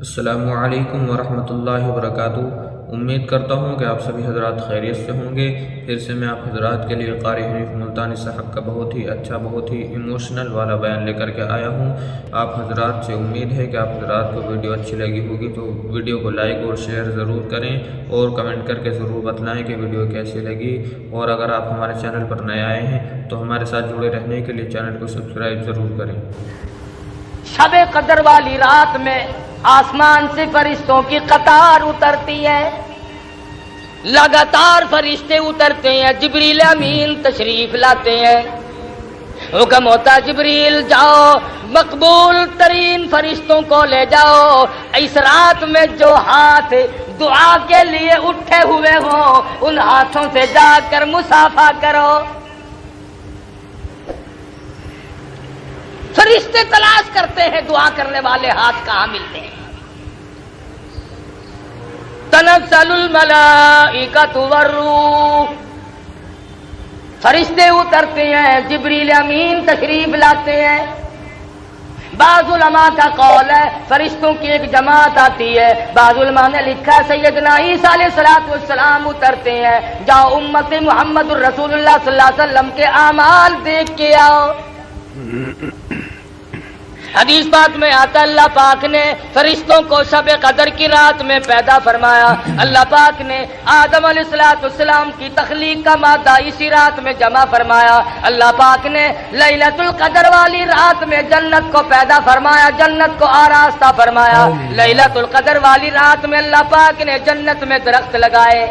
السلام علیکم ورحمۃ اللہ وبرکاتہ۔ امید کرتا ہوں کہ آپ سبھی حضرات خیریت سے ہوں گے۔ پھر سے میں آپ حضرات کے لیے قاری حنیف ملتانی صاحب کا بہت ہی اچھا، بہت ہی ایموشنل والا بیان لے کر کے آیا ہوں۔ آپ حضرات سے امید ہے کہ آپ حضرات کو ویڈیو اچھی لگی ہوگی تو ویڈیو کو لائک اور شیئر ضرور کریں اور کمنٹ کر کے ضرور بتلائیں کہ ویڈیو کیسی لگی۔ اور اگر آپ ہمارے چینل پر نئے آئے ہیں تو ہمارے ساتھ جڑے رہنے کے لیے چینل کو سبسکرائب ضرور کریں۔ شب قدر والی رات میں آسمان سے فرشتوں کی قطار اترتی ہے، لگاتار فرشتے اترتے ہیں، جبریل امین تشریف لاتے ہیں، حکم ہوتا جبریل جاؤ مقبول ترین فرشتوں کو لے جاؤ، اس رات میں جو ہاتھ دعا کے لیے اٹھے ہوئے ہوں ان ہاتھوں سے جا کر مصافحہ کرو۔ فرشتے تلاش کرتے ہیں دعا کرنے والے ہاتھ کہاں ملتے ہیں۔ تنزل الملائکۃ والروح، فرشتے اترتے ہیں، جبریل امین تشریف لاتے ہیں۔ بعض علماء کا قول ہے فرشتوں کی ایک جماعت آتی ہے، بعض علماء نے لکھا سیدنا عیسیٰ علیہ السلام اترتے ہیں، جاؤ امت محمد الرسول اللہ صلی اللہ علیہ وسلم کے اعمال دیکھ کے آؤ۔ حدیث پاک میں آتا اللہ پاک نے فرشتوں کو شب قدر کی رات میں پیدا فرمایا۔ اللہ پاک نے آدم علیہ السلام کی تخلیق کا مادہ اسی رات میں جمع فرمایا۔ اللہ پاک نے لیلۃ القدر والی رات میں جنت کو پیدا فرمایا، جنت کو آراستہ فرمایا۔ لیلۃ القدر والی رات میں اللہ پاک نے جنت میں درخت لگائے۔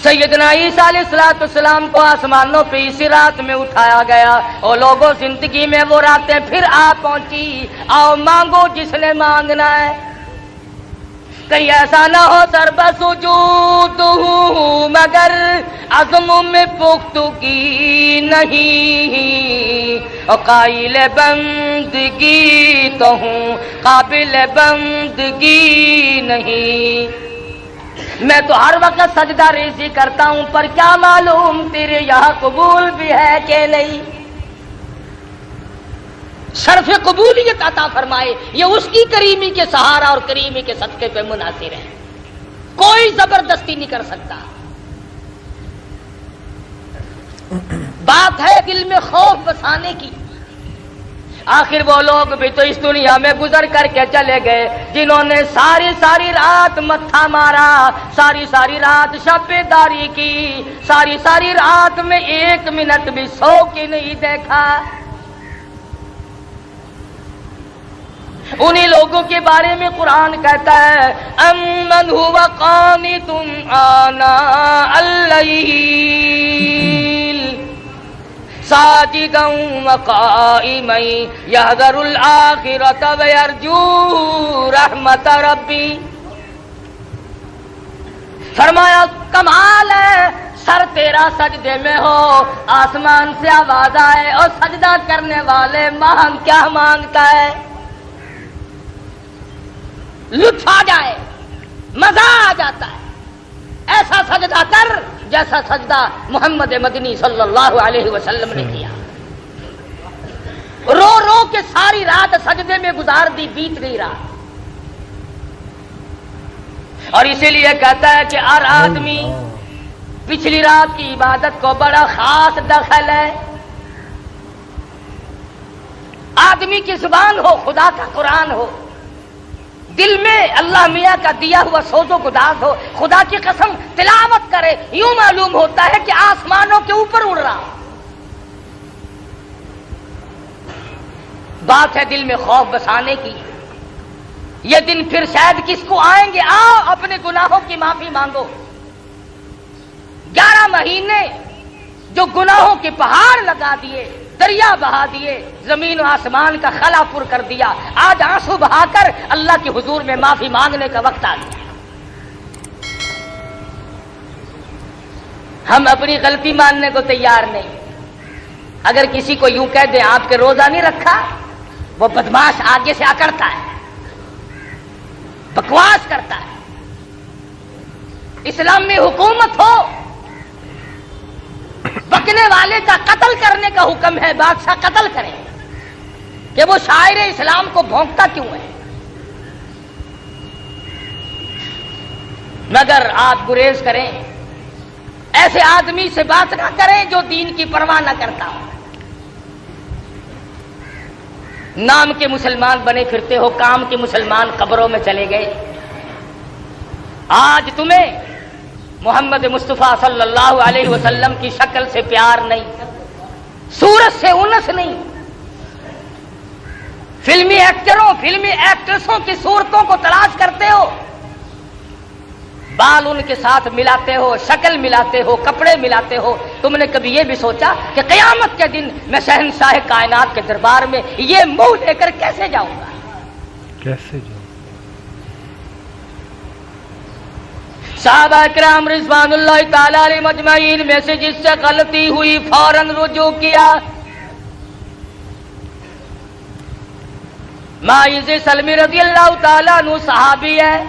سیدنا عیسیٰ علیہ السلام کو آسمانوں پہ اسی رات میں اٹھایا گیا۔ اور لوگوں زندگی میں وہ راتیں پھر آ پہنچی، آؤ مانگو جس نے مانگنا ہے، کہیں ایسا نہ ہو سر بسجود ہوں مگر عزم میں پختگی نہیں، اور قائل بندگی تو ہوں قابل بندگی نہیں۔ میں تو ہر وقت سجدہ ریزی کرتا ہوں پر کیا معلوم تیرے یہاں قبول بھی ہے کہ نہیں۔ شرف قبولیت عطا فرمائے یہ اس کی کریمی کے سہارا اور کریمی کے صدقے پہ منحصر ہے، کوئی زبردستی نہیں کر سکتا۔ بات ہے دل میں خوف بسانے کی۔ آخر وہ لوگ بھی تو اس دنیا میں گزر کر کے چلے گئے جنہوں نے ساری رات متھا مارا، ساری رات شب بیداری کی، ساری رات میں ایک منٹ بھی سو کے نہیں دیکھا۔ انہی لوگوں کے بارے میں قرآن کہتا ہے امن هو قانت آناء اللیل ساجدا وقائما یحذر الآخرۃ ویرجو رحمت ربی۔ فرمایا کمال ہے سر تیرا سجدے میں ہو، آسمان سے آواز آئے اور سجدہ کرنے والے مانگ کیا مانگتا ہے، لطف آ جائے، مزہ آ جاتا ہے، ایسا سجدہ کر جیسا سجدہ محمد مدنی صلی اللہ علیہ وسلم نے کیا۔ رو رو کے ساری رات سجدے میں گزار دی، بیت گئی رات۔ اور اسی لیے کہتا ہے کہ ہر آدمی پچھلی رات کی عبادت کو بڑا خاص دخل ہے۔ آدمی کی زبان ہو، خدا کا قرآن ہو، دل میں اللہ میاں کا دیا ہوا سوز و گداز ہو، خدا کی قسم تلاوت کرے، یوں معلوم ہوتا ہے کہ آسمانوں کے اوپر اڑ رہا۔ بات ہے دل میں خوف بسانے کی۔ یہ دن پھر شاید کس کو آئیں گے، آؤ اپنے گناہوں کی معافی مانگو۔ 11 مہینے جو گناہوں کے پہاڑ لگا دیے، دریا بہا دیے، زمین و آسمان کا خلا پر کر دیا، آج آنسو بہا کر اللہ کے حضور میں معافی مانگنے کا وقت آ گیا۔ ہم اپنی غلطی ماننے کو تیار نہیں۔ اگر کسی کو یوں کہہ دیں آپ کے روزہ نہیں رکھا، وہ بدماش آگے سے اکڑتا ہے، بکواس کرتا ہے۔ اسلام میں حکومت ہو، بکنے والے کا قتل کرنے کا حکم ہے، بادشاہ قتل کرے۔ کہ وہ شاعر اسلام کو بھونکتا کیوں ہے؟ مگر آپ گریز کریں، ایسے آدمی سے بات نہ کریں جو دین کی پرواہ نہ کرتا ہو۔ نام کے مسلمان بنے پھرتے ہو، کام کے مسلمان قبروں میں چلے گئے۔ آج تمہیں محمد مصطفیٰ صلی اللہ علیہ وسلم کی شکل سے پیار نہیں، صورت سے انس نہیں، فلمی ایکٹروں فلمی ایکٹریسوں کی صورتوں کو تلاش کرتے ہو، بال ان کے ساتھ ملاتے ہو، شکل ملاتے ہو، کپڑے ملاتے ہو۔ تم نے کبھی یہ بھی سوچا کہ قیامت کے دن میں شہنشاہ کائنات کے دربار میں یہ منہ لے کر کیسے جاؤں گا؟ کیسے جاؤں؟ صحابہ کرام رضوان اللہ تعالی علیہ مجمعین میں سے جس سے غلطی ہوئی فوراً رجوع کیا۔ ماعز سلمی رضی اللہ تعالیٰ عنہ صحابی ہے،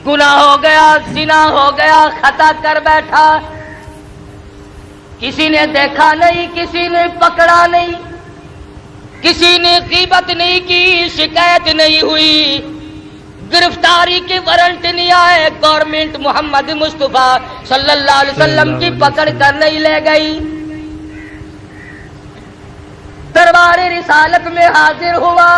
گناہ ہو گیا، زنا ہو گیا، خطا کر بیٹھا، کسی نے دیکھا نہیں، کسی نے پکڑا نہیں، کسی نے غیبت نہیں کی، شکایت نہیں ہوئی، گرفتاری کے وارنٹ نہیں آئے، گورنمنٹ محمد مصطفیٰ صلی اللہ علیہ وسلم کی پکڑ کر نہیں لے گئی، دربار رسالت میں حاضر ہوا،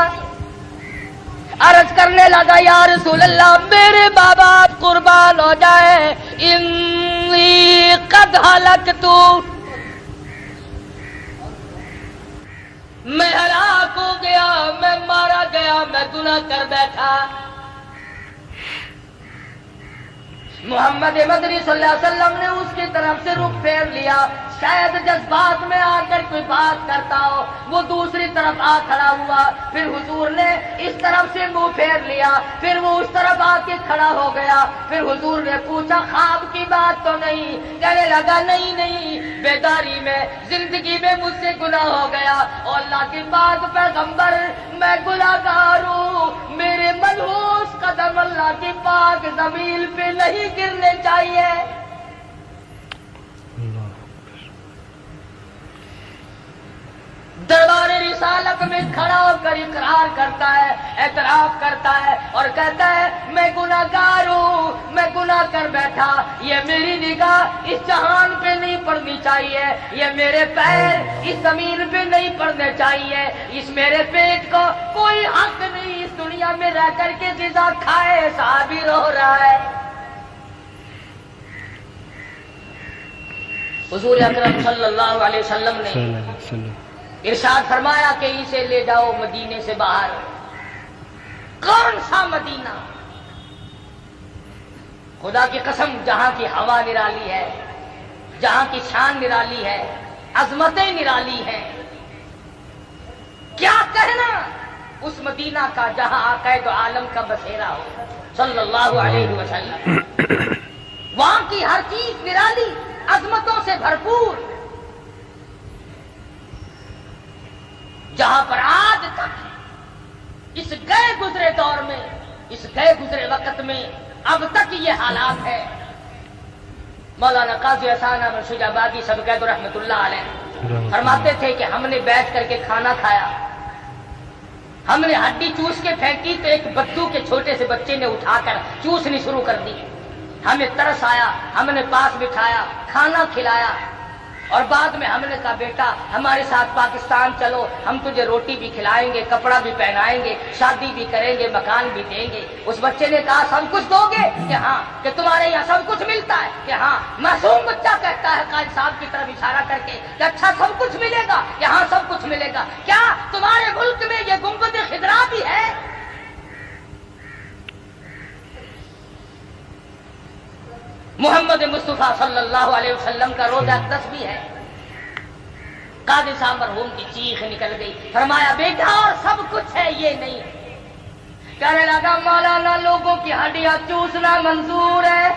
عرض کرنے لگا یا رسول اللہ میرے ماں باپ قربان ہو جائے، انی قد ہلکت، میں ہلاک ہو گیا، میں مارا گیا، میں گناہ کر بیٹھا۔ محمد مدنی صلی اللہ علیہ وسلم نے اس کی طرف سے رخ پھیر لیا، شاید جذبات میں آ کر کوئی بات کرتا ہو، وہ دوسری طرف آ کھڑا ہوا، پھر حضور نے اس طرف سے منہ پھیر لیا، پھر وہ اس طرف آ کے کھڑا ہو گیا، پھر حضور نے پوچھا خواب کی بات تو نہیں؟ کہنے لگا نہیں نہیں، بیداری میں زندگی میں مجھ سے گناہ ہو گیا، اور اللہ کے پاک پیغمبر میں گناہگار ہوں، میرے منحوس قدم اللہ کی پاک زمین پہ نہیں گرنے چاہیے۔ دربار رسالت میں کھڑا ہو کر اقرار کرتا ہے، اعتراف کرتا ہے اور کہتا ہے میں گناہگار ہوں، میں گناہ کر بیٹھا، یہ میری نگاہ اس جہان پہ نہیں پڑنی چاہیے، یہ میرے پیر اس زمین پہ نہیں پڑنے چاہیے، اس میرے پیٹ کو کوئی حق نہیں اس دنیا میں رہ کر کے غذا کھائے۔ صحابی رو رہا ہے۔ حضور اکرم صلی اللہ علیہ وسلم نے ارشاد فرمایا کہ اسے لے جاؤ مدینے سے باہر۔ کون سا مدینہ؟ خدا کی قسم جہاں کی ہوا نرالی ہے، جہاں کی شان نرالی ہے، عظمتیں نرالی ہیں، کیا کہنا اس مدینہ کا جہاں آقا دو عالم کا بسیرا ہو صلی اللہ علیہ وسلم۔ وہاں کی ہر چیز نرالی، عظمتوں سے بھرپور، جہاں پر آج تک اس گئے گزرے دور میں، اس گئے گزرے وقت میں اب تک یہ حالات ہے۔ مولانا قاضی احسان احمد شجاع باغی صاحب قید رحمۃ اللہ علیہ فرماتے تھے کہ ہم نے بیٹھ کر کے کھانا کھایا، ہم نے ہڈی چوس کے پھینکی تو ایک بدو کے چھوٹے سے بچے نے اٹھا کر چوسنی شروع کر دی، ہمیں ترس آیا، ہم نے پاس بٹھایا، کھانا کھلایا، اور بعد میں ہم نے کہا بیٹا ہمارے ساتھ پاکستان چلو، ہم تجھے روٹی بھی کھلائیں گے، کپڑا بھی پہنائیں گے، شادی بھی کریں گے، مکان بھی دیں گے۔ اس بچے نے کہا سب کچھ دو گے؟ کہ ہاں۔ کہ تمہارے یہاں سب کچھ ملتا ہے؟ کہ ہاں۔ معصوم بچہ کہتا ہے قائد صاحب کی طرف اشارہ کر کے کہ اچھا سب کچھ ملے گا؟ کہ ہاں سب کچھ ملے گا۔ کیا تمہارے ملک میں یہ گنبد خضرا بھی ہے؟ محمد مصطفیٰ صلی اللہ علیہ وسلم کا روزہ اقدس بھی ہے۔ قاضی صاحب مرحوم کی چیخ نکل گئی، فرمایا بیٹا اور سب کچھ ہے یہ نہیں۔ کہنے لگا مولانا لوگوں کی ہڈیاں چوسنا منظور ہے،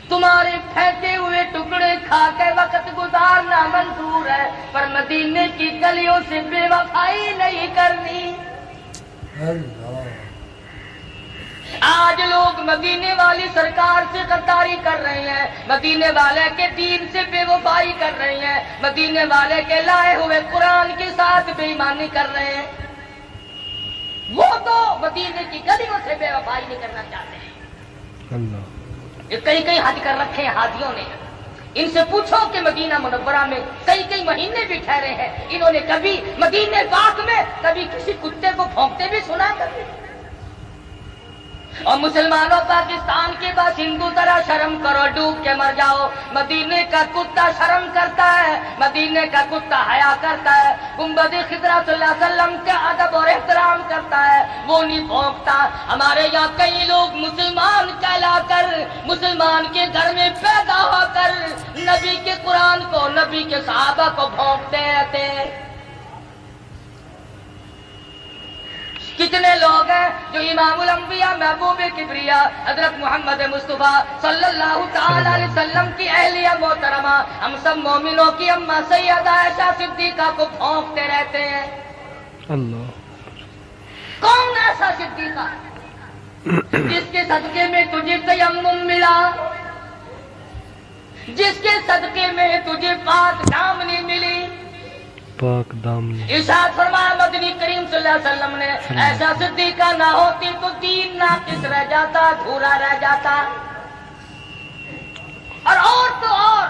تمہارے پھینکے ہوئے ٹکڑے کھا کے وقت گزارنا منظور ہے، پر مدینے کی گلیوں سے بے وفائی نہیں کرنی۔ آج لوگ مدینے والی سرکار سے غداری کر رہے ہیں، مدینے والے کے دین سے بے وفائی کر رہے ہیں، مدینے والے کے لائے ہوئے قرآن کے ساتھ بے ایمانی کر رہے ہیں، وہ تو مدینے کی گلیوں سے بے وفائی نہیں کرنا چاہتے ہیں۔ یہ کئی حج کر رکھے ہیں حاجیوں نے، ان سے پوچھو کہ مدینہ منورہ میں کئی مہینے بھی ٹھہرے ہیں، انہوں نے کبھی مدینے پاک میں کبھی کسی کتے کو بھونکتے بھی سنا کبھی؟ اور مسلمانوں پاکستان کے بعد ہندو طرح شرم کرو، ڈوب کے مر جاؤ۔ مدینے کا کتا شرم کرتا ہے، مدینے کا کتا حیا کرتا ہے، گنبد خضرا صلی اللہ علیہ وسلم کا ادب اور احترام کرتا ہے، وہ نہیں بھونکتا۔ ہمارے یہاں کئی لوگ مسلمان کہلا کر، مسلمان کے گھر میں پیدا ہو کر نبی کے قرآن کو، نبی کے صحابہ کو بھونکتے رہتے ہیں۔ کتنے لوگ ہیں جو امام الانبیاء محبوب کبریا حضرت محمد مصطفیٰ صلی اللہ تعالی علیہ وسلم کی اہلیہ محترمہ، ہم سب مومنوں کی اماں سیدہ عائشہ صدیقہ کو بھونکتے رہتے ہیں۔ اللہ، کون ایسا صدیقہ جس کے صدقے میں تجھے تیمم ملا، جس کے صدقے میں تجھے پاک دامنی ملی؟ پاک دامنی ارشاد فرمایا مدنی کریم صلی اللہ علیہ وسلم نے، ایسا صدیقہ نہ ہوتی تو دین ناقص رہ جاتا، ادھورا رہ جاتا۔ اور تو اور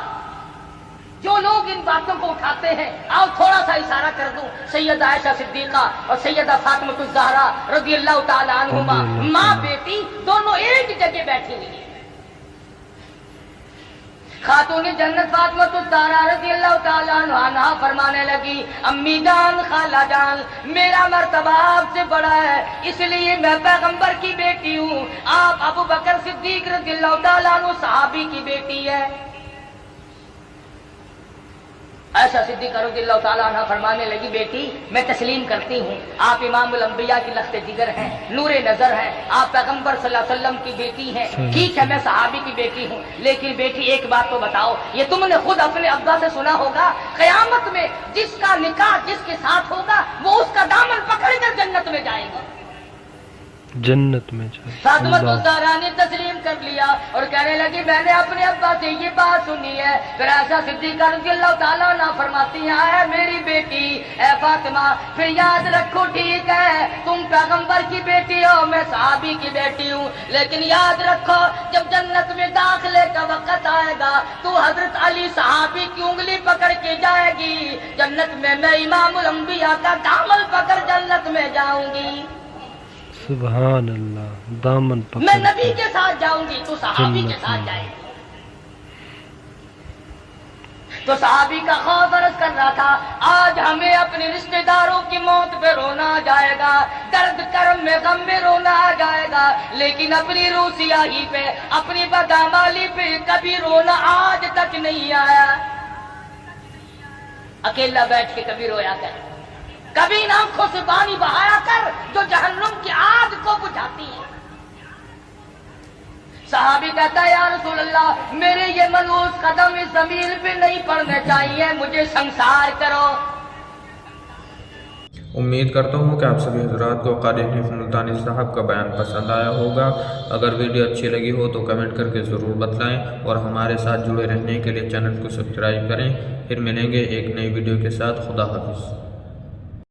جو لوگ ان باتوں کو اٹھاتے ہیں، آؤ تھوڑا سا اشارہ کر دوں، سیدہ عائشہ صدیقہ اور سیدہ فاطمہ الزہرا رضی اللہ تعالی عنہما، ماں بیٹی دونوں ایک جگہ بیٹھی ہوئی ہیں۔ خاتون جنت فاطمہ الزہرا رضی اللہ تعالیٰ عنہا فرمانے لگی، امی جان، خالہ جان، میرا مرتبہ آپ سے بڑا ہے، اس لیے میں پیغمبر کی بیٹی ہوں، آپ ابو بکر صدیق رضی اللہ تعالیٰ عنہ صحابی کی بیٹی ہے۔ عائشہ صدیقہ رضی اللہ تعالیٰ عنہ فرمانے لگی، بیٹی میں تسلیم کرتی ہوں، آپ امام الانبیاء کی لخت جگر ہیں، نور نظر ہیں، آپ پیغمبر صلی اللہ علیہ وسلم کی بیٹی ہیں، ٹھیک ہے میں صحابی کی بیٹی ہوں، لیکن بیٹی ایک بات تو بتاؤ، یہ تم نے خود اپنے ابا سے سنا ہوگا، قیامت میں جس کا نکاح جس کے ساتھ ہوگا وہ اس کا دامن پکڑ کر جنت میں جائے گا، جنت میں جائے۔ فاطمہ الزہرا نے تسلیم کر لیا اور کہنے لگی، میں نے اپنے ابا سے یہ بات سنی ہے۔ پھر عائشہ صدیقہ رضی اللہ تعالیٰ عنہ فرماتی ہیں، اے میری بیٹی، اے فاطمہ، پھر یاد رکھو، ٹھیک ہے تم پیغمبر کی بیٹی ہو، میں صحابی کی بیٹی ہوں، لیکن یاد رکھو جب جنت میں داخلے کا وقت آئے گا تو حضرت علی صحابی کی انگلی پکڑ کے جائے گی، جنت میں میں امام الانبیاء کا دامن پکڑ جنت میں جاؤں گی۔ سبحان اللہ، دامن پکڑ میں نبی کے ساتھ جاؤں گی، تو صحابی کے ساتھ جائے گی۔ تو صحابی کا خوف عرض کر رہا تھا، آج ہمیں اپنے رشتہ داروں کی موت پہ رونا آ جائے گا، درد کرم میں غم میں رونا آ جائے گا، لیکن اپنی روح سیاہی پہ، اپنی بدعمالی پہ کبھی رونا آج تک نہیں آیا۔ اکیلا بیٹھ کے کبھی رویا کر، کبھی ان آنکھوں سے پانی بہایا کر جو جہنم کی آگ کو بجھاتی ہے۔ صحابی کہتا ہے، یا رسول اللہ، میرے یہ ملوث قدم اس زمین پہ نہیں پڑنے چاہیے، مجھے سنسار کرو۔ امید کرتا ہوں کہ آپ سبھی حضرات کو قاری حنیف ملتانی صاحب کا بیان پسند آیا ہوگا۔ اگر ویڈیو اچھی لگی ہو تو کمنٹ کر کے ضرور بتلائیں اور ہمارے ساتھ جڑے رہنے کے لیے چینل کو سبسکرائب کریں۔ پھر ملیں گے ایک نئی ویڈیو کے ساتھ۔ خدا حافظ۔